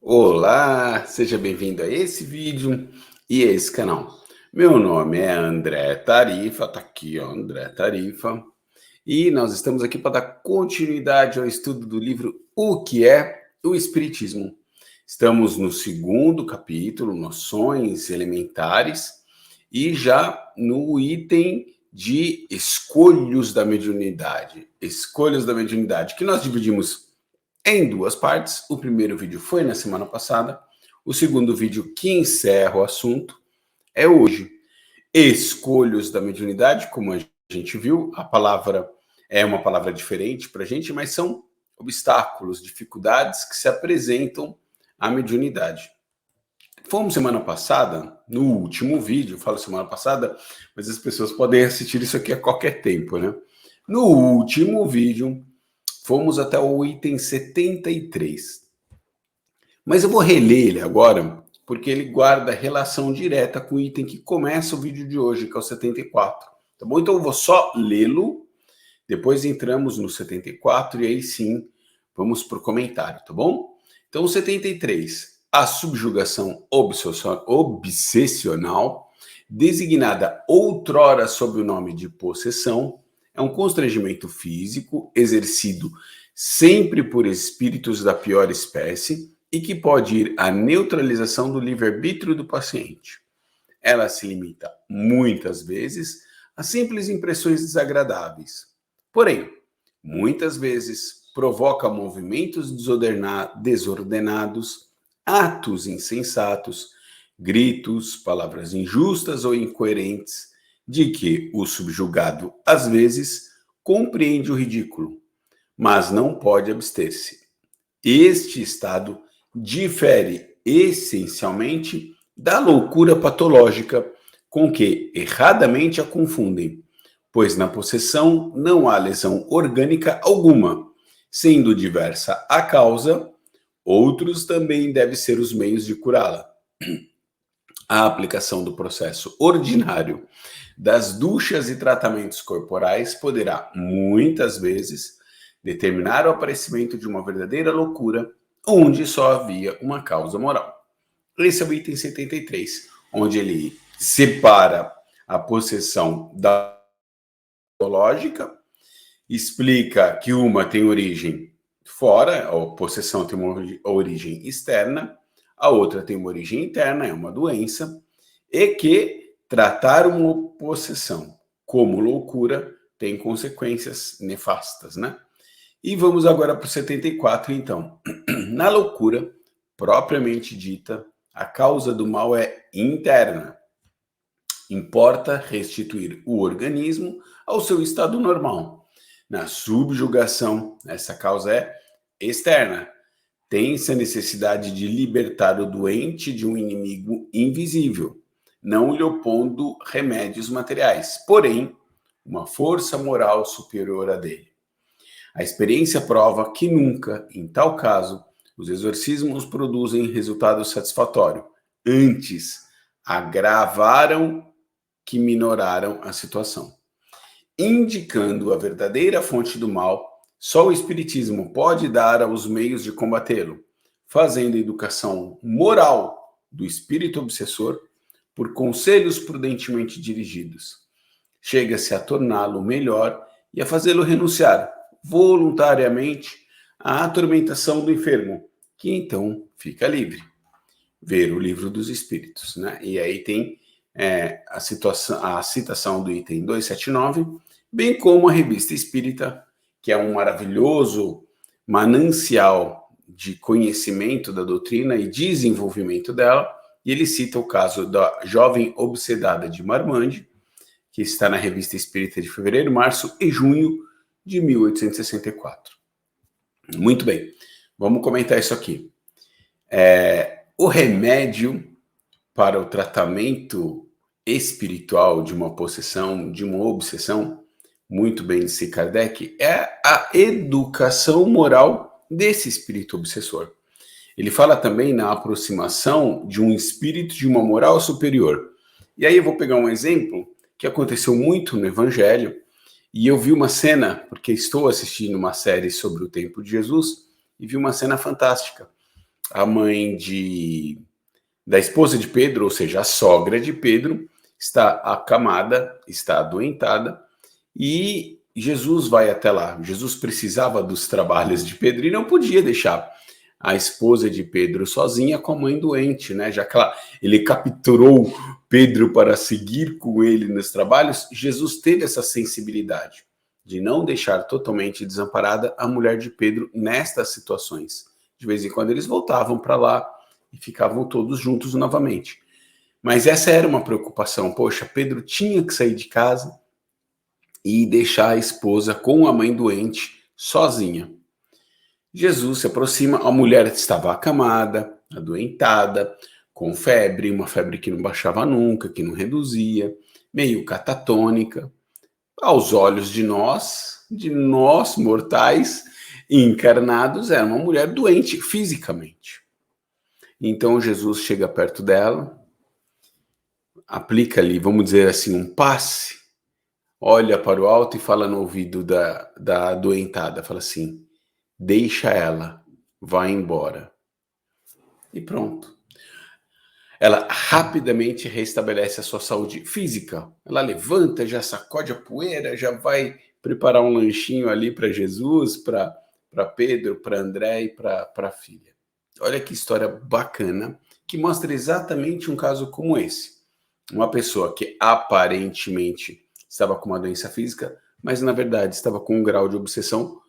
Olá, seja bem-vindo a esse vídeo e a esse canal. Meu nome é André Tarifa, tá aqui, ó, André Tarifa, e nós estamos aqui para dar continuidade ao estudo do livro O que é o Espiritismo. Estamos no segundo capítulo, Noções Elementares, e já no item de escolhos da mediunidade. Escolhas da mediunidade, que nós dividimos em duas partes. O primeiro vídeo foi na semana passada, o segundo vídeo que encerra o assunto é hoje. Escolhos da mediunidade, como a gente viu, a palavra é uma palavra diferente para a gente, mas são obstáculos, dificuldades que se apresentam à mediunidade. Fomos semana passada, no último vídeo, falo semana passada, mas as pessoas podem assistir isso aqui a qualquer tempo, né? No último vídeo, fomos até o item 73. Mas eu vou reler ele agora, porque ele guarda relação direta com o item que começa o vídeo de hoje, que é o 74. Tá bom? Então eu vou só lê-lo, depois entramos no 74 e aí sim vamos para o comentário, tá bom? Então o 73, a subjugação obsessional, designada outrora sob o nome de possessão, é um constrangimento físico exercido sempre por espíritos da pior espécie e que pode ir à neutralização do livre-arbítrio do paciente. Ela se limita, muitas vezes, a simples impressões desagradáveis. Porém, muitas vezes provoca movimentos desordenados, atos insensatos, gritos, palavras injustas ou incoerentes, de que o subjugado, às vezes, compreende o ridículo, mas não pode abster-se. Este estado difere essencialmente da loucura patológica com que erradamente a confundem, pois na possessão não há lesão orgânica alguma, sendo diversa a causa, outros também devem ser os meios de curá-la. A aplicação do processo ordinário das duchas e tratamentos corporais poderá, muitas vezes, determinar o aparecimento de uma verdadeira loucura, onde só havia uma causa moral. Esse é o item 73, onde ele separa a possessão da patológica, explica que uma tem origem fora, a possessão tem uma origem externa, a outra tem uma origem interna, é uma doença, e que tratar uma possessão como loucura tem consequências nefastas, né? E vamos agora para o 74, então. Na loucura, propriamente dita, a causa do mal é interna. Importa restituir o organismo ao seu estado normal. Na subjugação, essa causa é externa. Tem-se a necessidade de libertar o doente de um inimigo invisível, não lhe opondo remédios materiais, porém, uma força moral superior a dele. A experiência prova que nunca, em tal caso, os exorcismos produzem resultado satisfatório. Antes, agravaram que minoraram a situação. Indicando a verdadeira fonte do mal, só o Espiritismo pode dar os meios de combatê-lo, fazendo a educação moral do espírito obsessor por conselhos prudentemente dirigidos. Chega-se a torná-lo melhor e a fazê-lo renunciar voluntariamente à atormentação do enfermo, que então fica livre. Ver o Livro dos Espíritos, né? E aí tem a citação do item 279, bem como a Revista Espírita, que é um maravilhoso manancial de conhecimento da doutrina e desenvolvimento dela, e ele cita o caso da jovem obsedada de Marmande, que está na Revista Espírita de fevereiro, março e junho de 1864. Muito bem, vamos comentar isso aqui. O remédio para o tratamento espiritual de uma possessão, de uma obsessão, muito bem disse Kardec, é a educação moral desse espírito obsessor. Ele fala também na aproximação de um espírito de uma moral superior. E aí eu vou pegar um exemplo que aconteceu muito no Evangelho, e eu vi uma cena, porque estou assistindo uma série sobre o tempo de Jesus, e vi uma cena fantástica. a mãe da esposa de Pedro, ou seja, a sogra de Pedro, está acamada, está adoentada, e Jesus vai até lá. Jesus precisava dos trabalhos de Pedro e não podia deixar a esposa de Pedro sozinha com a mãe doente, né? Já que ele capturou Pedro para seguir com ele nos trabalhos, Jesus teve essa sensibilidade de não deixar totalmente desamparada a mulher de Pedro nestas situações. De vez em quando eles voltavam para lá e ficavam todos juntos novamente. Mas essa era uma preocupação. Poxa, Pedro tinha que sair de casa e deixar a esposa com a mãe doente sozinha. Jesus se aproxima, a mulher estava acamada, adoentada, com febre, uma febre que não baixava nunca, que não reduzia, meio catatônica. Aos olhos de nós mortais, encarnados, era uma mulher doente fisicamente. Então Jesus chega perto dela, aplica ali, vamos dizer assim, um passe, olha para o alto e fala no ouvido da adoentada, fala assim, deixa ela, vai embora. E pronto. Ela rapidamente restabelece a sua saúde física. Ela levanta, já sacode a poeira, já vai preparar um lanchinho ali para Jesus, para Pedro, para André e para a filha. Olha que história bacana, que mostra exatamente um caso como esse. Uma pessoa que aparentemente estava com uma doença física, mas na verdade estava com um grau de obsessão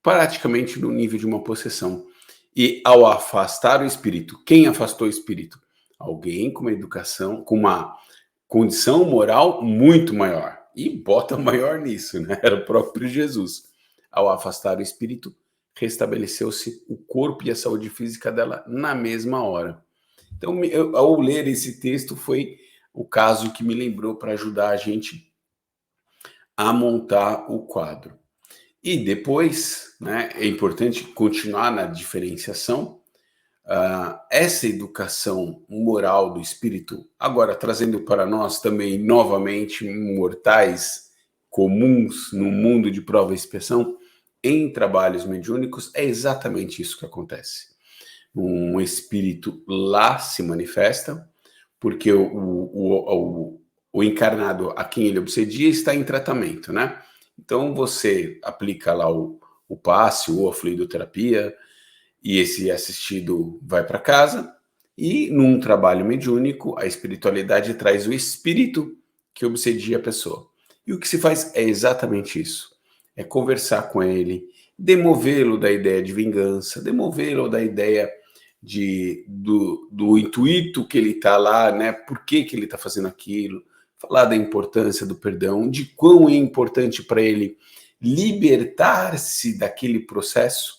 praticamente no nível de uma possessão. E ao afastar o espírito, quem afastou o espírito? Alguém com uma educação, com uma condição moral muito maior. E bota maior nisso, né? Era o próprio Jesus. Ao afastar o espírito, restabeleceu-se o corpo e a saúde física dela na mesma hora. Então, ao ler esse texto, foi o caso que me lembrou para ajudar a gente a montar o quadro. E depois, né, é importante continuar na diferenciação. Essa educação moral do espírito, agora trazendo para nós também, novamente, mortais comuns no mundo de prova e expiação, em trabalhos mediúnicos, é exatamente isso que acontece. Um espírito lá se manifesta, porque o encarnado a quem ele obsedia está em tratamento, né? Então você aplica lá o passe ou a fluidoterapia, e esse assistido vai para casa, e num trabalho mediúnico, a espiritualidade traz o espírito que obsedia a pessoa. E o que se faz é exatamente isso. É conversar com ele, demovê-lo da ideia de vingança, demovê-lo da ideia do intuito que ele está lá, né? Por que ele está fazendo aquilo, falar da importância do perdão, de quão é importante para ele libertar-se daquele processo,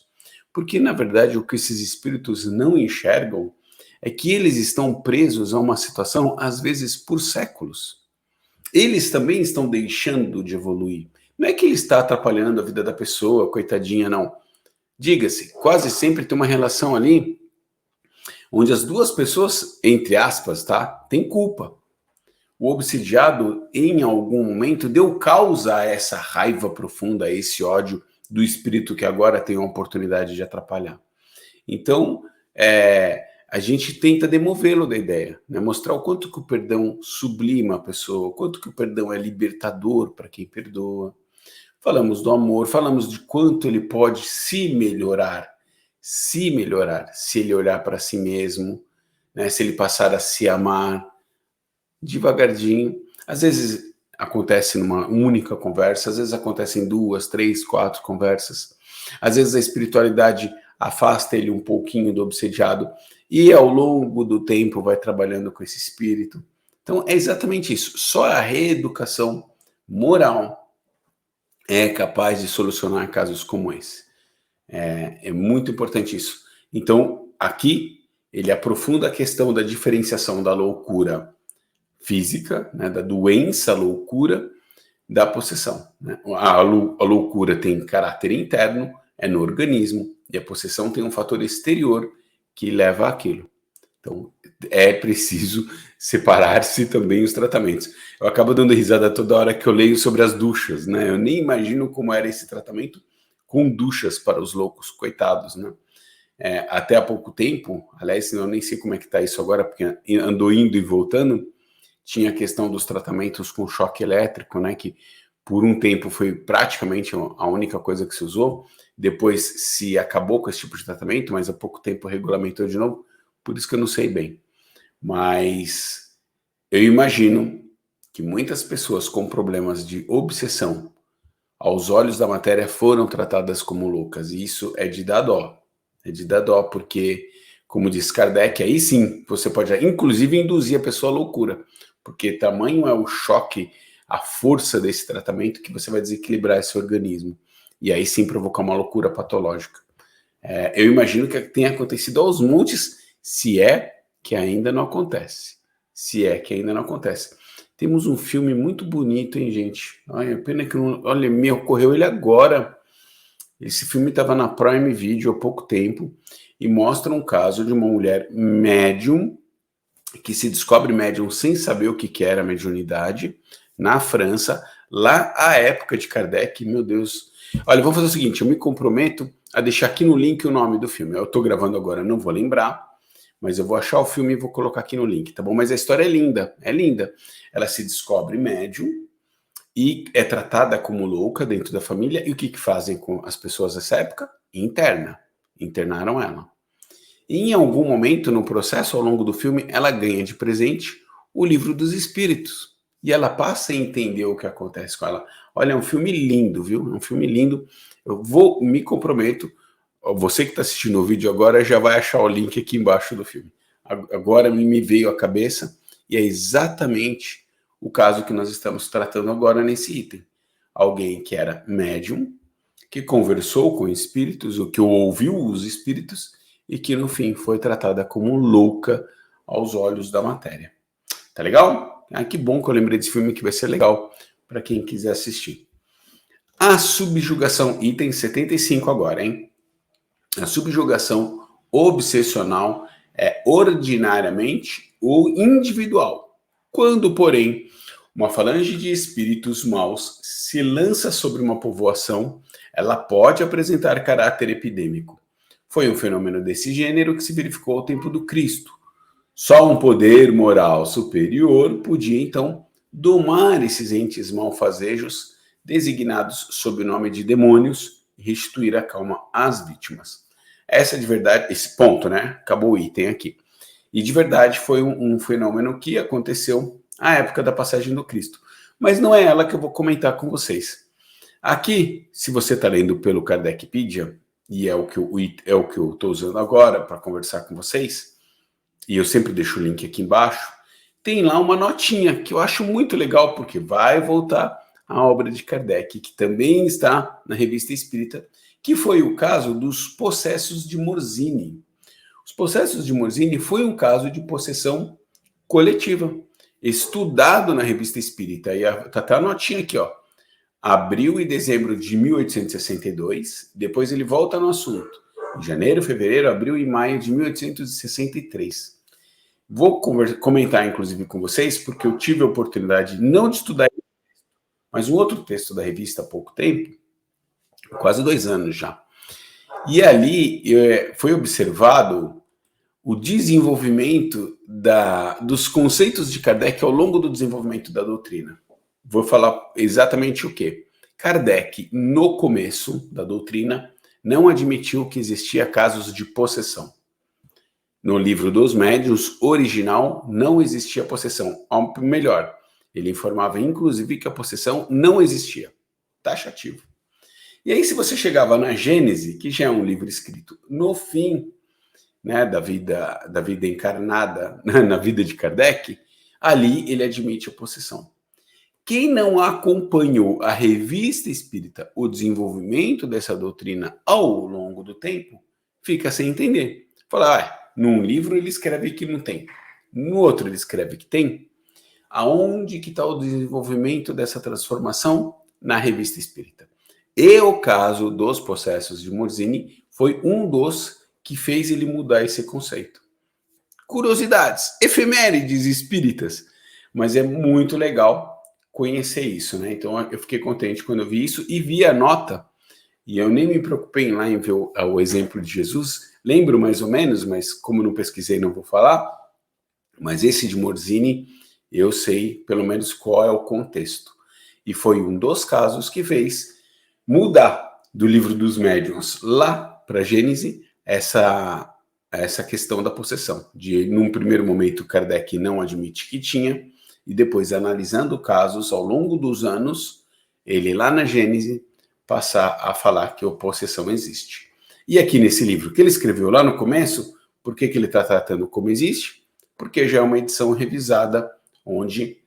porque na verdade o que esses espíritos não enxergam é que eles estão presos a uma situação, às vezes por séculos. Eles também estão deixando de evoluir. Não é que ele está atrapalhando a vida da pessoa, coitadinha, não. Diga-se, quase sempre tem uma relação ali onde as duas pessoas, entre aspas, tá, têm culpa. O obsidiado, em algum momento, deu causa a essa raiva profunda, a esse ódio do espírito que agora tem a oportunidade de atrapalhar. Então, a gente tenta demovê-lo da ideia, né? Mostrar o quanto que o perdão sublima a pessoa, o quanto que o perdão é libertador para quem perdoa. Falamos do amor, falamos de quanto ele pode se melhorar, se ele olhar para si mesmo, né? Se ele passar a se amar devagarzinho. Às vezes acontece numa única conversa, às vezes acontece em 2, 3, 4 conversas. Às vezes a espiritualidade afasta ele um pouquinho do obsediado e ao longo do tempo vai trabalhando com esse espírito. Então é exatamente isso. Só a reeducação moral é capaz de solucionar casos como esse. É muito importante isso. Então aqui ele aprofunda a questão da diferenciação da loucura física, né, da doença, loucura, da possessão. Né? A loucura tem caráter interno, é no organismo, e a possessão tem um fator exterior que leva àquilo. Então, é preciso separar-se também os tratamentos. Eu acabo dando risada toda hora que eu leio sobre as duchas, né? Eu nem imagino como era esse tratamento com duchas para os loucos, coitados, né? até há pouco tempo, aliás, eu nem sei como é que está isso agora, porque andou indo e voltando, tinha a questão dos tratamentos com choque elétrico, né, que por um tempo foi praticamente a única coisa que se usou, depois se acabou com esse tipo de tratamento, mas há pouco tempo regulamentou de novo, por isso que eu não sei bem. Mas eu imagino que muitas pessoas com problemas de obsessão aos olhos da matéria foram tratadas como loucas, e isso é de dar dó. É de dar dó, porque, como diz Kardec, aí sim você pode, inclusive, induzir a pessoa à loucura, porque tamanho é o choque, a força desse tratamento, que você vai desequilibrar esse organismo, e aí sim provocar uma loucura patológica. Eu imagino que tenha acontecido aos montes, se é que ainda não acontece. Se é que ainda não acontece. Temos um filme muito bonito, hein, gente? Olha, pena que não... Olha, me ocorreu ele agora. Esse filme estava na Prime Video há pouco tempo e mostra um caso de uma mulher médium que se descobre médium sem saber o que era mediunidade na França, lá à época de Kardec. Meu Deus. Olha, vamos fazer o seguinte, eu me comprometo a deixar aqui no link o nome do filme. Eu estou gravando agora, não vou lembrar, mas eu vou achar o filme e vou colocar aqui no link, tá bom? Mas a história é linda, é linda. Ela se descobre médium e é tratada como louca dentro da família. E o que fazem com as pessoas dessa época? Internaram ela. E em algum momento no processo, ao longo do filme, ela ganha de presente o livro dos espíritos. E ela passa a entender o que acontece com ela. Olha, é um filme lindo, viu? É um filme lindo. Eu me comprometo, você que está assistindo o vídeo agora já vai achar o link aqui embaixo do filme. Agora me veio à cabeça e é exatamente o caso que nós estamos tratando agora nesse item. Alguém que era médium, que conversou com espíritos, ou que ouviu os espíritos, e que no fim foi tratada como louca aos olhos da matéria. Tá legal? Que bom que eu lembrei desse filme, que vai ser legal para quem quiser assistir. A subjugação, item 75 agora, hein? A subjugação obsessional é ordinariamente ou individual. Quando, porém, uma falange de espíritos maus se lança sobre uma povoação, ela pode apresentar caráter epidêmico. Foi um fenômeno desse gênero que se verificou ao tempo do Cristo. Só um poder moral superior podia, então, domar esses entes malfazejos, designados sob o nome de demônios, e restituir a calma às vítimas. Essa é de verdade, esse ponto, né? Acabou o item aqui. E de verdade foi um fenômeno que aconteceu à época da passagem do Cristo. Mas não é ela que eu vou comentar com vocês. Aqui, se você está lendo pelo Kardecpedia, e é o que eu estou usando agora para conversar com vocês, e eu sempre deixo o link aqui embaixo, tem lá uma notinha que eu acho muito legal, porque vai voltar à obra de Kardec, que também está na Revista Espírita, que foi o caso dos possessos de Morzine. Os possessos de Morzine foi um caso de possessão coletiva, estudado na Revista Espírita. E tá até a notinha aqui, ó. Abril e dezembro de 1862, depois ele volta no assunto. Janeiro, fevereiro, abril e maio de 1863. Vou comentar, inclusive, com vocês, porque eu tive a oportunidade não de estudar, mas um outro texto da revista há pouco tempo, quase 2 anos já. E ali foi observado o desenvolvimento dos conceitos de Kardec ao longo do desenvolvimento da doutrina. Vou falar exatamente o quê? Kardec, no começo da doutrina, não admitiu que existia casos de possessão. No livro dos médiuns original, não existia possessão. Ou melhor, ele informava, inclusive, que a possessão não existia. Taxativo. E aí, se você chegava na Gênese, que já é um livro escrito no fim, né, da vida encarnada, na vida de Kardec, ali ele admite a possessão. Quem não acompanhou a Revista Espírita, o desenvolvimento dessa doutrina ao longo do tempo, fica sem entender. Fala, num livro ele escreve que não tem, no outro ele escreve que tem. Aonde que está o desenvolvimento dessa transformação? Na Revista Espírita. E o caso dos possessos de Morzine foi um dos que fez ele mudar esse conceito. Curiosidades, efemérides espíritas, mas é muito legal conhecer isso, né? Então eu fiquei contente quando eu vi isso e vi a nota e eu nem me preocupei em ir lá em ver o exemplo de Jesus, lembro mais ou menos, mas como não pesquisei não vou falar, mas esse de Morzini eu sei pelo menos qual é o contexto. E foi um dos casos que fez mudar do livro dos médiuns lá para Gênese essa questão da possessão. De, num primeiro momento, Kardec não admite que tinha, e depois, analisando casos ao longo dos anos, ele lá na Gênese passar a falar que a possessão existe. E aqui nesse livro que ele escreveu lá no começo, por que ele está tratando como existe? Porque já é uma edição revisada, onde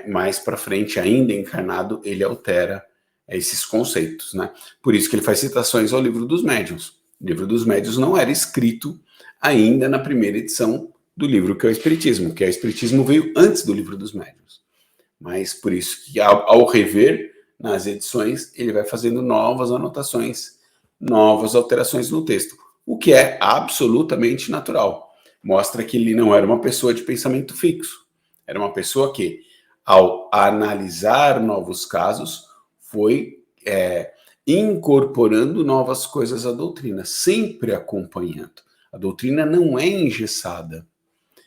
mais para frente, ainda encarnado, ele altera esses conceitos, né? Por isso que ele faz citações ao livro dos médiuns. O livro dos médiuns não era escrito ainda na primeira edição do livro que é o Espiritismo, que o Espiritismo veio antes do livro dos médiuns. Mas por isso que ao rever nas edições, ele vai fazendo novas anotações, novas alterações no texto, o que é absolutamente natural. Mostra que ele não era uma pessoa de pensamento fixo, era uma pessoa que, ao analisar novos casos, foi incorporando novas coisas à doutrina, sempre acompanhando. A doutrina não é engessada,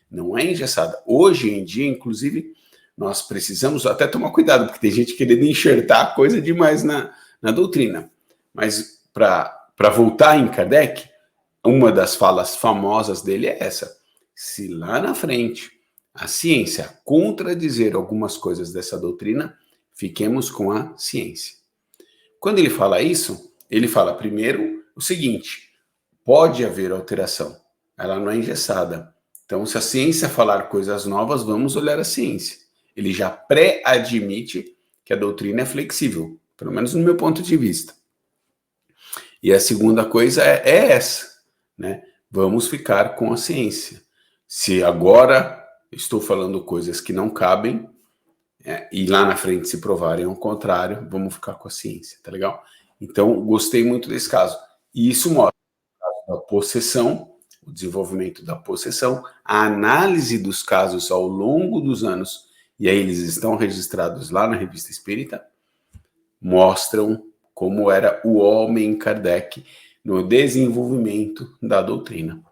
não é engessada. Hoje em dia, inclusive, nós precisamos até tomar cuidado, porque tem gente querendo enxertar coisa demais na doutrina. Mas para voltar em Kardec, uma das falas famosas dele é essa: se lá na frente a ciência contradizer algumas coisas dessa doutrina, fiquemos com a ciência. Quando ele fala isso, ele fala primeiro o seguinte: pode haver alteração, ela não é engessada. Então, se a ciência falar coisas novas, vamos olhar a ciência. Ele já pré-admite que a doutrina é flexível, pelo menos no meu ponto de vista. E a segunda coisa é essa, né? Vamos ficar com a ciência. Se agora estou falando coisas que não cabem, e lá na frente se provarem ao contrário, vamos ficar com a ciência, tá legal? Então, gostei muito desse caso. E isso mostra a possessão, o desenvolvimento da possessão, a análise dos casos ao longo dos anos, e aí eles estão registrados lá na Revista Espírita, mostram como era o homem Kardec no desenvolvimento da doutrina.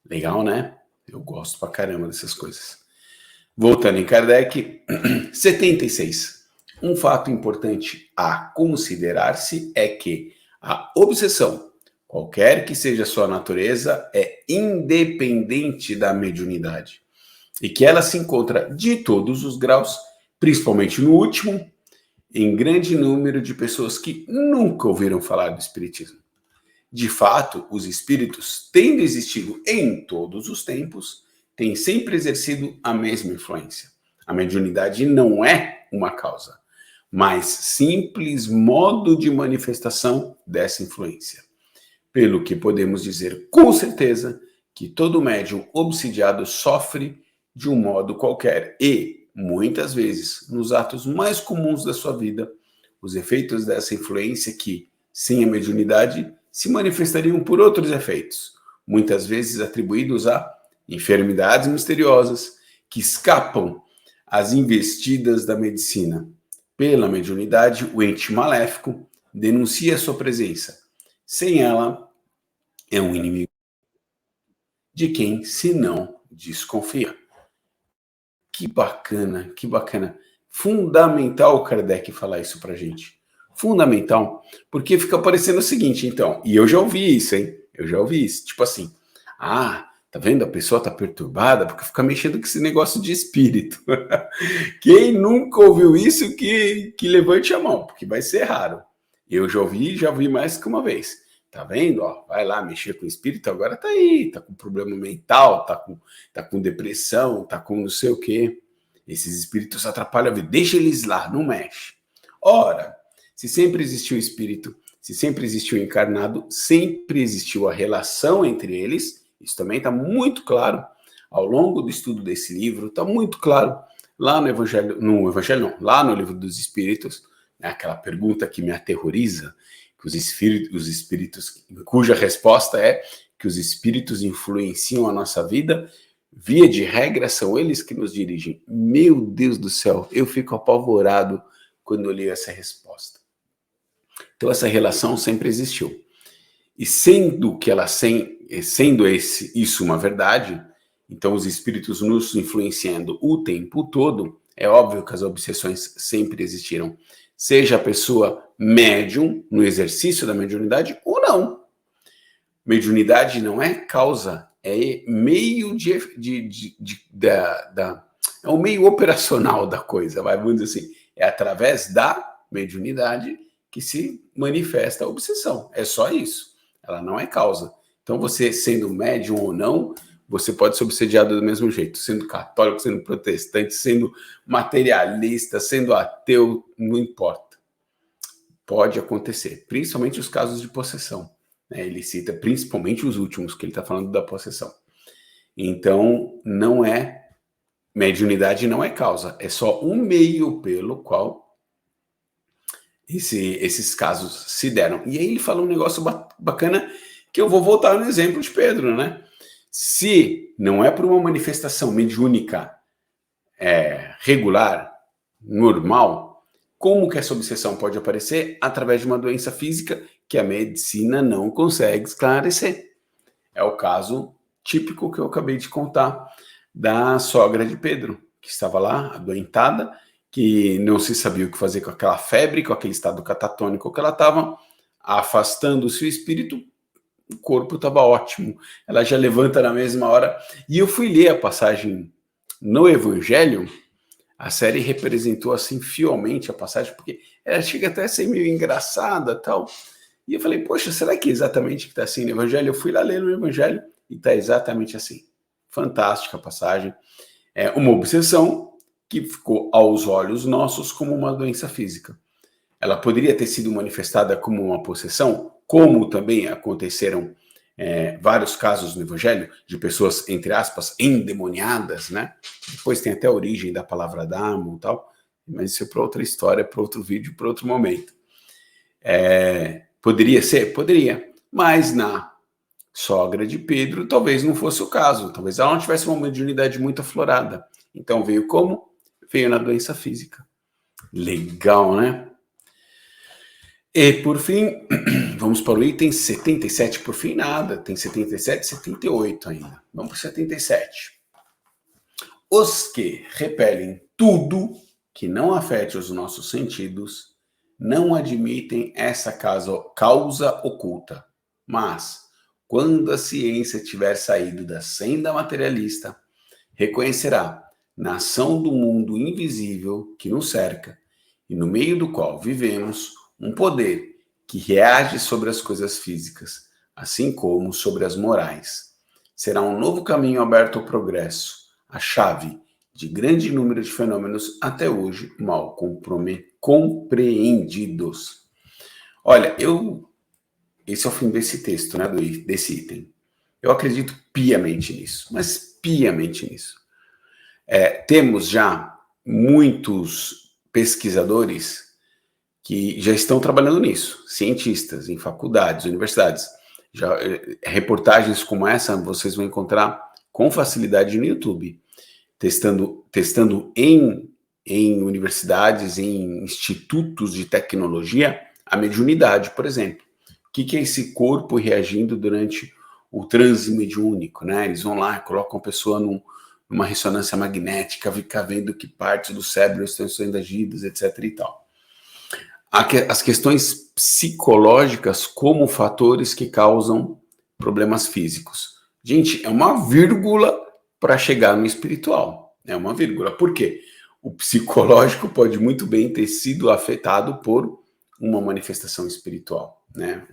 Legal, né? Eu gosto pra caramba dessas coisas. Voltando em Kardec, 76. Um fato importante a considerar-se é que a obsessão, qualquer que seja a sua natureza, é independente da mediunidade e que ela se encontra de todos os graus, principalmente no último, em grande número de pessoas que nunca ouviram falar do Espiritismo. De fato, os espíritos, tendo existido em todos os tempos, têm sempre exercido a mesma influência. A mediunidade não é uma causa, mas simples modo de manifestação dessa influência. Pelo que podemos dizer com certeza que todo médium obsidiado sofre de um modo qualquer e, muitas vezes, nos atos mais comuns da sua vida, os efeitos dessa influência que, sem a mediunidade, se manifestariam por outros efeitos, muitas vezes atribuídos a enfermidades misteriosas que escapam às investidas da medicina. Pela mediunidade, o ente maléfico denuncia sua presença. Sem ela, é um inimigo de quem se não desconfia. Que bacana, que bacana. Fundamental Kardec falar isso pra gente. Fundamental, porque fica parecendo o seguinte, então, e eu já ouvi isso, hein? Eu já ouvi isso, tipo assim, tá vendo? A pessoa tá perturbada porque fica mexendo com esse negócio de espírito. Quem nunca ouviu isso, que levante a mão, porque vai ser raro. Eu já ouvi mais que uma vez. Tá vendo? Ó, vai lá mexer com o espírito, agora tá aí, tá com problema mental, tá com depressão, tá com não sei o quê. Esses espíritos atrapalham a vida. Deixa eles lá, não mexe. Ora, se sempre existiu espírito, se sempre existiu encarnado, sempre existiu a relação entre eles. Isso também está muito claro ao longo do estudo desse livro, está muito claro lá no Evangelho não, lá no Livro dos Espíritos, né, aquela pergunta que me aterroriza, que os espíritos, cuja resposta é que os espíritos influenciam a nossa vida, via de regra são eles que nos dirigem. Meu Deus do céu, eu fico apavorado quando eu leio essa resposta. Então essa relação sempre existiu. E sendo que isso uma verdade, então os espíritos nos influenciando o tempo todo, é óbvio que as obsessões sempre existiram. Seja a pessoa médium no exercício da mediunidade ou não. Mediunidade não é causa, é meio é o meio operacional da coisa, vamos dizer assim. É através da mediunidade que se manifesta a obsessão. É só isso. Ela não é causa. Então, você sendo médium ou não, você pode ser obsediado do mesmo jeito. Sendo católico, sendo protestante, sendo materialista, sendo ateu, não importa. Pode acontecer. Principalmente os casos de possessão. Ele cita principalmente os últimos, que ele está falando da possessão. Então, não é... mediunidade não é causa. É só um meio pelo qual esses casos se deram. E aí ele fala um negócio bacana, que eu vou voltar no exemplo de Pedro, né? Se não é por uma manifestação mediúnica regular, normal, como que essa obsessão pode aparecer? Através de uma doença física que a medicina não consegue esclarecer. É o caso típico que eu acabei de contar da sogra de Pedro, que estava lá, adoentada, que não se sabia o que fazer com aquela febre, com aquele estado catatônico que ela estava, afastando o seu espírito, o corpo estava ótimo. Ela já levanta na mesma hora. E eu fui ler a passagem no Evangelho, a série representou assim fielmente a passagem, porque ela chega até a ser meio engraçada tal. E eu falei, poxa, será que é exatamente que está assim no Evangelho? Eu fui lá ler no Evangelho e está exatamente assim. Fantástica a passagem. É uma obsessão que ficou aos olhos nossos como uma doença física. Ela poderia ter sido manifestada como uma possessão, como também aconteceram vários casos no Evangelho de pessoas, entre aspas, endemoniadas, né? Depois tem até a origem da palavra damo e tal, mas isso é para outra história, para outro vídeo, para outro momento. Poderia ser? Poderia, mas na sogra de Pedro talvez não fosse o caso, talvez ela não tivesse uma mediunidade muito aflorada. Então veio como? Veio na doença física. Legal, né? E por fim, vamos para o item 77, por fim nada, tem 77 e 78 ainda. Vamos para o 77. Os que repelem tudo que não afete os nossos sentidos não admitem essa causa oculta, mas quando a ciência tiver saído da senda materialista, reconhecerá na ação do mundo invisível que nos cerca e no meio do qual vivemos um poder que reage sobre as coisas físicas, assim como sobre as morais. Será um novo caminho aberto ao progresso, a chave de grande número de fenômenos até hoje mal compreendidos. Olha, esse é o fim desse texto, né, desse item. Eu acredito piamente nisso, mas piamente nisso. Temos já muitos pesquisadores que já estão trabalhando nisso, cientistas em faculdades, universidades. Reportagens como essa vocês vão encontrar com facilidade no YouTube, testando em universidades, em institutos de tecnologia, a mediunidade, por exemplo. O que é esse corpo reagindo durante o transe mediúnico, né? Eles vão lá, colocam a pessoa numa ressonância magnética, fica vendo que partes do cérebro estão sendo agidas, etc. e tal. As questões psicológicas como fatores que causam problemas físicos. Gente, é uma vírgula para chegar no espiritual. É uma vírgula. Por quê? O psicológico pode muito bem ter sido afetado por uma manifestação espiritual, né?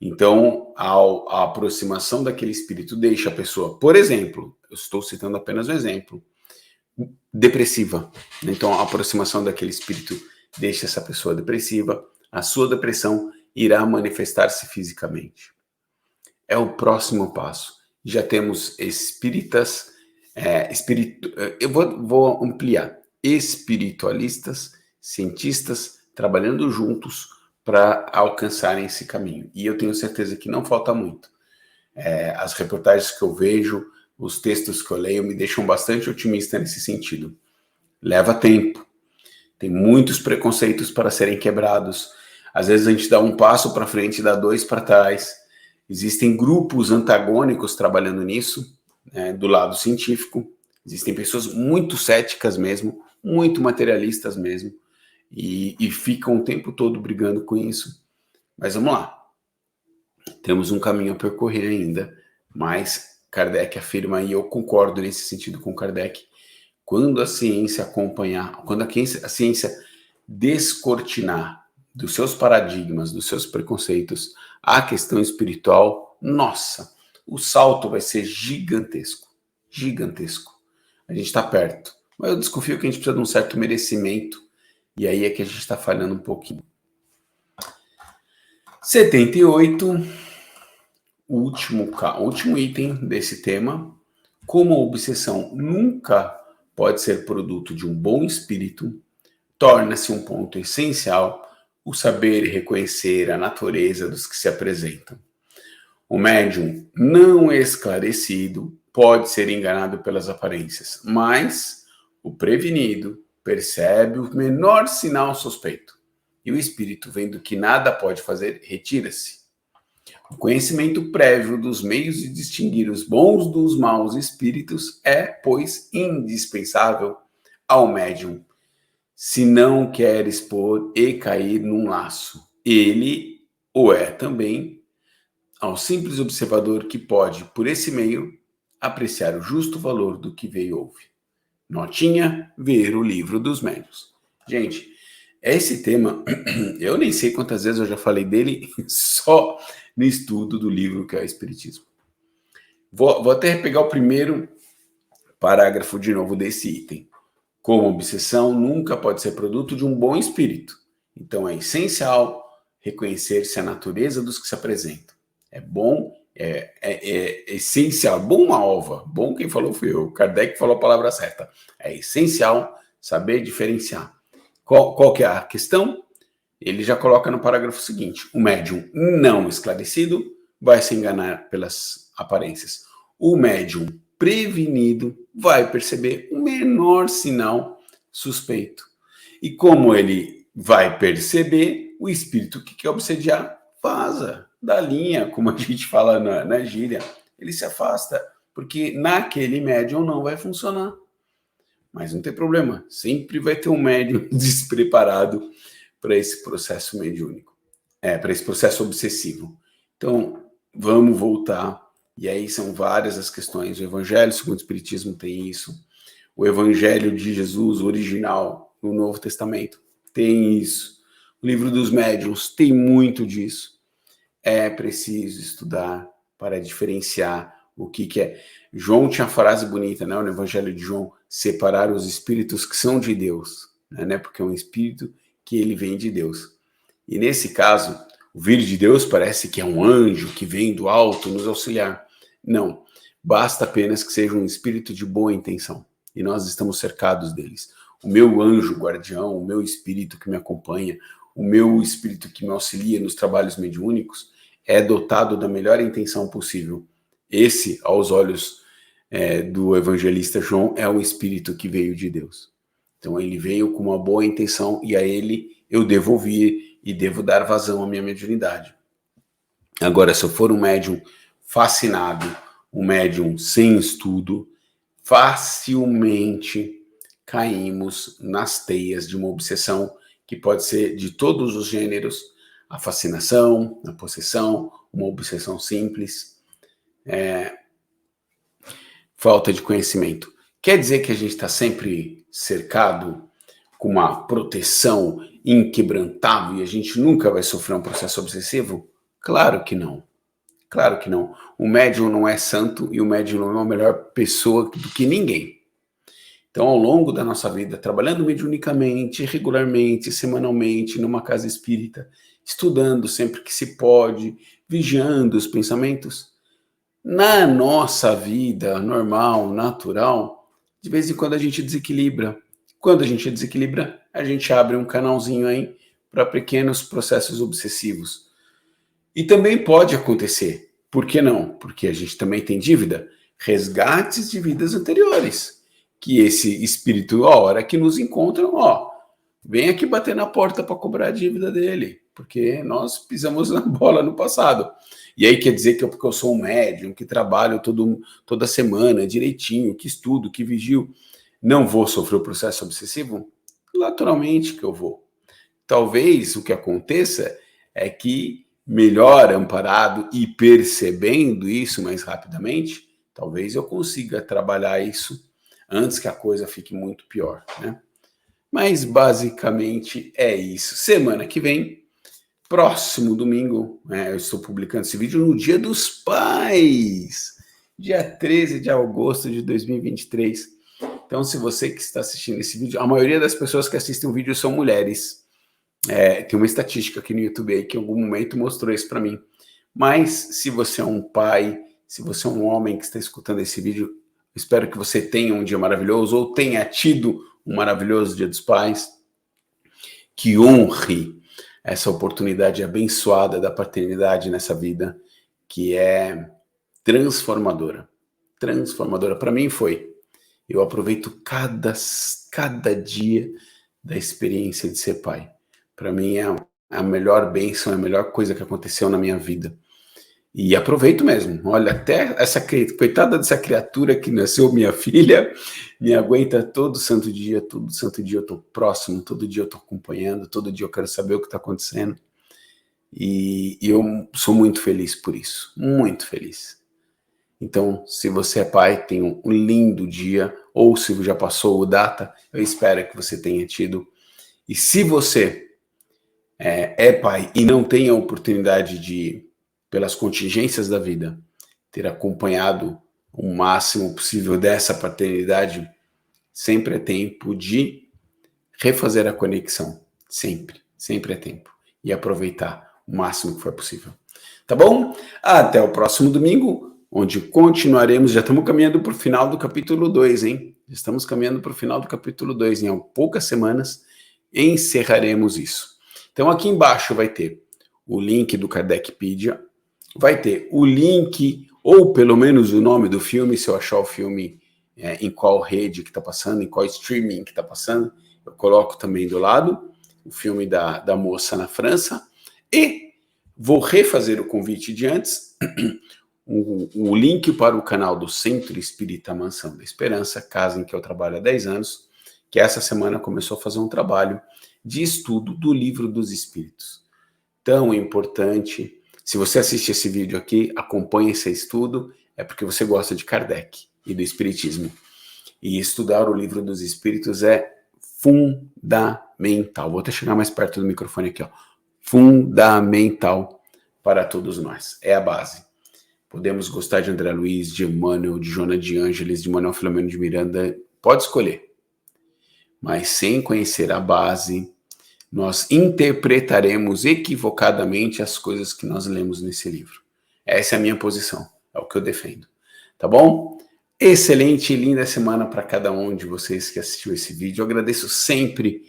Então, a aproximação daquele espírito deixa a pessoa, por exemplo, eu estou citando apenas um exemplo, depressiva. Então, a aproximação daquele espírito deixa essa pessoa depressiva, a sua depressão irá manifestar-se fisicamente. É o próximo passo. Já temos espíritas, eu vou ampliar, espiritualistas, cientistas, trabalhando juntos para alcançarem esse caminho. E eu tenho certeza que não falta muito. As reportagens que eu vejo, os textos que eu leio me deixam bastante otimista nesse sentido. Leva tempo. Tem muitos preconceitos para serem quebrados. Às vezes a gente dá um passo para frente e dá dois para trás. Existem grupos antagônicos trabalhando nisso, né, do lado científico. Existem pessoas muito céticas mesmo, muito materialistas mesmo, e ficam o tempo todo brigando com isso. Mas vamos lá. Temos um caminho a percorrer ainda, mas Kardec afirma, e eu concordo nesse sentido com Kardec, quando a ciência acompanhar, quando a ciência descortinar dos seus paradigmas, dos seus preconceitos, a questão espiritual, nossa, o salto vai ser gigantesco, gigantesco. A gente está perto, mas eu desconfio que a gente precisa de um certo merecimento, e aí é que a gente está falhando um pouquinho. 78, último item desse tema. Como a obsessão nunca pode ser produto de um bom espírito, torna-se um ponto essencial o saber reconhecer a natureza dos que se apresentam. O médium não esclarecido pode ser enganado pelas aparências, mas o prevenido percebe o menor sinal suspeito e o espírito, vendo que nada pode fazer, retira-se. O conhecimento prévio dos meios de distinguir os bons dos maus espíritos é, pois, indispensável ao médium, se não quer expor e cair num laço. Ele o é também ao simples observador que pode, por esse meio, apreciar o justo valor do que veio e ouve. Notinha, ver o livro dos médiuns. Gente, esse tema, eu nem sei quantas vezes eu já falei dele só no estudo do livro que é o Espiritismo. Vou até pegar o primeiro parágrafo de novo desse item. Como obsessão nunca pode ser produto de um bom espírito. Então é essencial reconhecer-se a natureza dos que se apresentam. É bom, é essencial. Bom uma ova. Bom quem falou foi eu. Kardec falou a palavra certa. É essencial saber diferenciar. Qual que é a questão? Ele já coloca no parágrafo seguinte: o médium não esclarecido vai se enganar pelas aparências. O médium prevenido vai perceber o menor sinal suspeito. E como ele vai perceber, o espírito que quer obsediar vaza da linha, como a gente fala na gíria. Ele se afasta, porque naquele médium não vai funcionar. Mas não tem problema, sempre vai ter um médium despreparado para esse processo mediúnico, para esse processo obsessivo. Então, vamos voltar, e aí são várias as questões. O Evangelho segundo o Espiritismo tem isso, o Evangelho de Jesus, original, no Novo Testamento, tem isso. O Livro dos Médiuns tem muito disso. É preciso estudar para diferenciar o que é. João tinha a frase bonita, né, no Evangelho de João, separar os espíritos que são de Deus, né, porque é um espírito que ele vem de Deus. E nesse caso, o vir de Deus parece que é um anjo que vem do alto nos auxiliar. Não, basta apenas que seja um espírito de boa intenção. E nós estamos cercados deles. O meu anjo guardião, o meu espírito que me acompanha, o meu espírito que me auxilia nos trabalhos mediúnicos, é dotado da melhor intenção possível. Esse, aos olhos do evangelista João, é um espírito que veio de Deus. Então ele veio com uma boa intenção e a ele eu devo ouvir e devo dar vazão à minha mediunidade. Agora, se eu for um médium fascinado, um médium sem estudo, facilmente caímos nas teias de uma obsessão que pode ser de todos os gêneros: a fascinação, a possessão, uma obsessão simples, falta de conhecimento. Quer dizer que a gente está sempre cercado com uma proteção inquebrantável e a gente nunca vai sofrer um processo obsessivo? Claro que não. Claro que não. O médium não é santo e o médium não é uma melhor pessoa do que ninguém. Então, ao longo da nossa vida, trabalhando mediunicamente, regularmente, semanalmente, numa casa espírita, estudando sempre que se pode, vigiando os pensamentos, na nossa vida normal, natural, de vez em quando a gente desequilibra. Quando a gente desequilibra, a gente abre um canalzinho aí para pequenos processos obsessivos. E também pode acontecer, por que não? Porque a gente também tem dívida, resgates de vidas anteriores, que esse espírito, a hora que nos encontra, vem aqui bater na porta para cobrar a dívida dele, porque nós pisamos na bola no passado. E aí quer dizer que porque eu sou um médium, que trabalho toda semana direitinho, que estudo, que vigio, não vou sofrer o processo obsessivo? Naturalmente que eu vou. Talvez o que aconteça é que, melhor amparado e percebendo isso mais rapidamente, talvez eu consiga trabalhar isso antes que a coisa fique muito pior, né? Mas basicamente é isso. Semana que vem, próximo domingo, eu estou publicando esse vídeo no Dia dos Pais, dia 13 de agosto de 2023. Então, se você que está assistindo esse vídeo, a maioria das pessoas que assistem o vídeo são mulheres. Tem uma estatística aqui no YouTube aí que em algum momento mostrou isso para mim. Mas se você é um pai, se você é um homem que está escutando esse vídeo, espero que você tenha um dia maravilhoso ou tenha tido um maravilhoso Dia dos Pais, que honre essa oportunidade abençoada da paternidade nessa vida, que é transformadora. Transformadora. Para mim foi. Eu aproveito cada dia da experiência de ser pai. Para mim é a melhor bênção, é a melhor coisa que aconteceu na minha vida. E aproveito mesmo. Olha, até essa coitada dessa criatura que nasceu, minha filha, me aguenta todo santo dia eu tô próximo, todo dia eu tô acompanhando, todo dia eu quero saber o que está acontecendo. E eu sou muito feliz por isso, muito feliz. Então, se você é pai, tenha um lindo dia, ou se já passou o data, eu espero que você tenha tido. E se você é pai e não tem a oportunidade de, pelas contingências da vida, ter acompanhado o máximo possível dessa paternidade, sempre é tempo de refazer a conexão. Sempre é tempo. E aproveitar o máximo que for possível. Tá bom? Até o próximo domingo, onde continuaremos. Já estamos caminhando para o final do capítulo 2, hein? Estamos caminhando para o final do capítulo 2. Em poucas semanas encerraremos isso. Então aqui embaixo vai ter o link do Kardecpedia, vai ter o link, ou pelo menos o nome do filme, se eu achar o filme em qual rede que está passando, em qual streaming que está passando, eu coloco também do lado o filme da moça na França, e vou refazer o convite de antes, o link para o canal do Centro Espírita Mansão da Esperança, casa em que eu trabalho há 10 anos, que essa semana começou a fazer um trabalho de estudo do Livro dos Espíritos. Tão importante. Se você assiste esse vídeo aqui, acompanha esse estudo, é porque você gosta de Kardec e do Espiritismo. E estudar o Livro dos Espíritos é fundamental. Vou até chegar mais perto do microfone aqui, ó. Fundamental para todos nós. É a base. Podemos gostar de André Luiz, de Emmanuel, de Joana de Ângeles, de Manuel Filomeno de Miranda, pode escolher. Mas sem conhecer a base, nós interpretaremos equivocadamente as coisas que nós lemos nesse livro. Essa é a minha posição, é o que eu defendo. Tá bom? Excelente e linda semana para cada um de vocês que assistiu esse vídeo. Eu agradeço sempre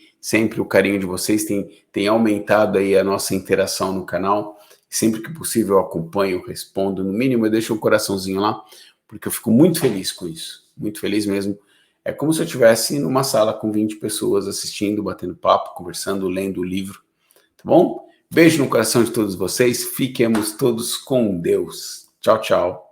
o carinho de vocês, tem aumentado aí a nossa interação no canal. Sempre que possível eu acompanho, respondo, no mínimo eu deixo um coraçãozinho lá, porque eu fico muito feliz com isso, muito feliz mesmo. É como se eu estivesse numa sala com 20 pessoas assistindo, batendo papo, conversando, lendo o livro, tá bom? Beijo no coração de todos vocês, fiquemos todos com Deus. Tchau, tchau.